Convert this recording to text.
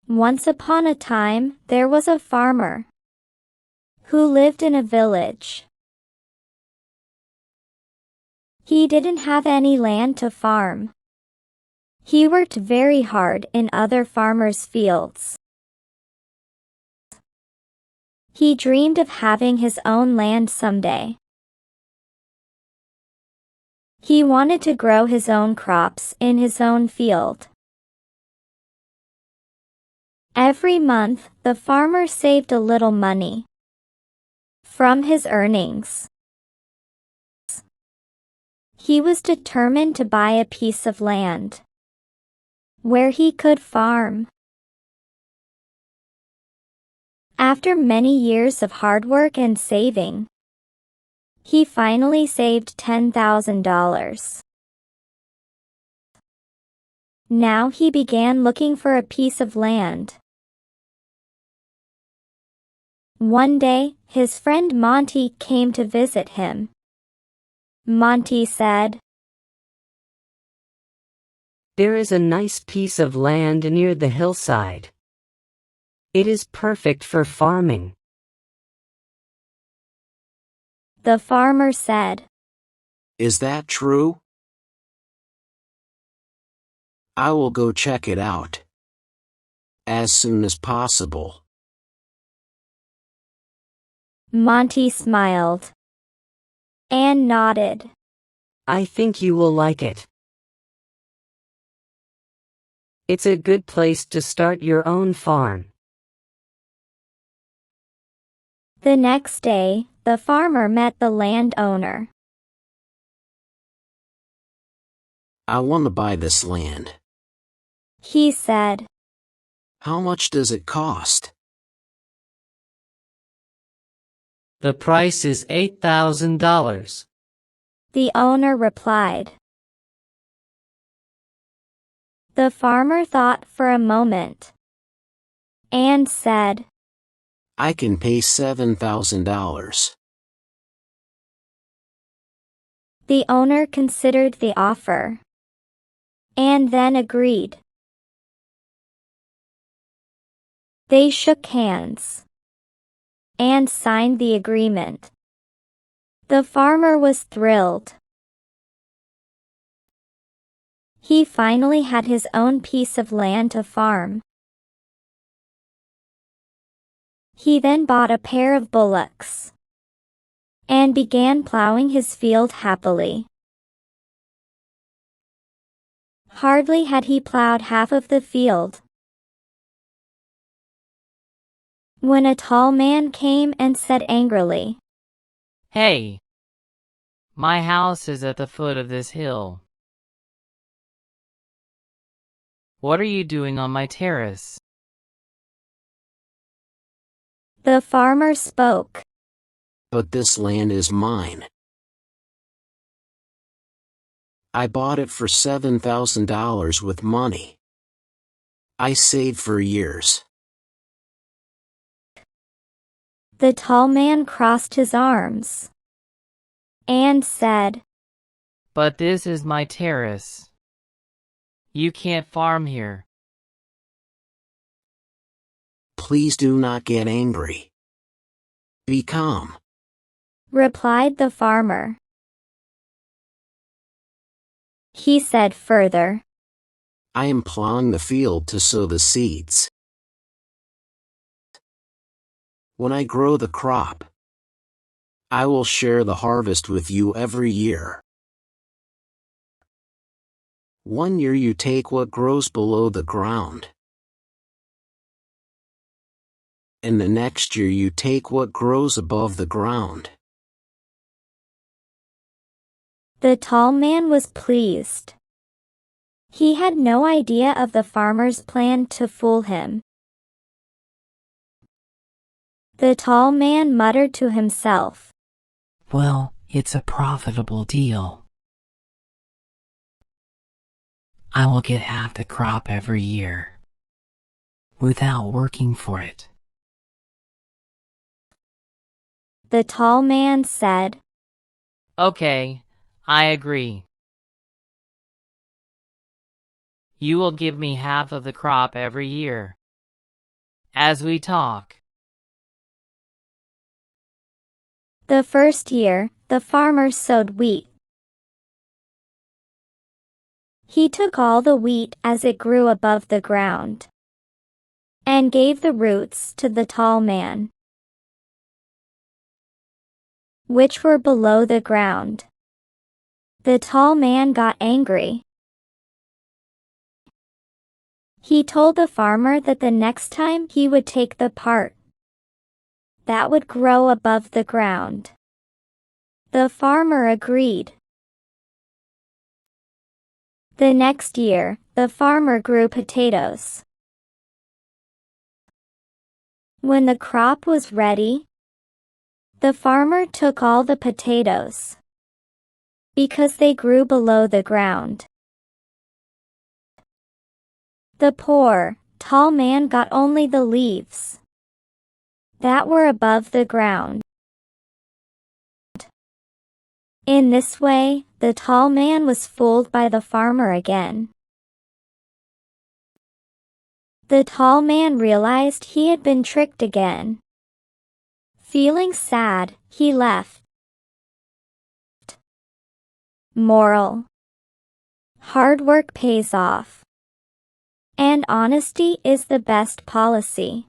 Once upon a time, there was a farmer who lived in a village. He didn't have any land to farm. He worked very hard in other farmers' fields. He dreamed of having his own land someday. He wanted to grow his own crops in his own field. Every month, the farmer saved a little money from his earnings. He was determined to buy a piece of land where he could farm. After many years of hard work and saving, he finally saved $10,000. Now he began looking for a piece of land. One day, his friend Monty came to visit him. Monty said, "There is a nice piece of land near the hillside. It is perfect for farming." The farmer said, "Is that true? I will go check it out as soon as possible." Monty smiled and nodded. "I think you will like it. It's a good place to start your own farm." The next day, the farmer met the landowner. "I want to buy this land," he said. "How much does it cost?" "The price is $8,000. The owner replied. The farmer thought for a moment and said, "I can pay $7,000. The owner considered the offer and then agreed. They shook hands and signed the agreement. The farmer was thrilled. He finally had his own piece of land to farm. He then bought a pair of bullocks and began plowing his field happily. Hardly had he plowed half of the field when a tall man came and said angrily, Hey! My house is at the foot of this hill. What are you doing on my terrace?" The farmer spoke. "But this land is mine. I bought it for $7,000 with money I saved for years." The tall man crossed his arms and said, "But this is my terrace. You can't farm here." "Please do not get angry. Be calm," replied the farmer. He said further, "I am plowing the field to sow the seeds. When I grow the crop, I will share the harvest with you every year. One year you take what grows below the ground, and the next year you take what grows above the ground." The tall man was pleased. He had no idea of the farmer's plan to fool him. The tall man muttered to himself, "Well, it's a profitable deal. I will get half the crop every year without working for it." The tall man said, "Okay, I agree. You will give me half of the crop every year." as we talk. The first year, the farmer sowed wheat. He took all the wheat as it grew above the ground and gave the roots to the tall man, which were below the ground. The tall man got angry. He told the farmer that the next time he would take the part that would grow above the ground. The farmer agreed. The next year, the farmer grew potatoes. When the crop was ready, the farmer took all the potatoes because they grew below the ground. The poor, tall man got only the leaves that were above the ground. In this way, the tall man was fooled by the farmer again. The tall man realized he had been tricked again. Feeling sad, he left. Moral: hard work pays off, and honesty is the best policy.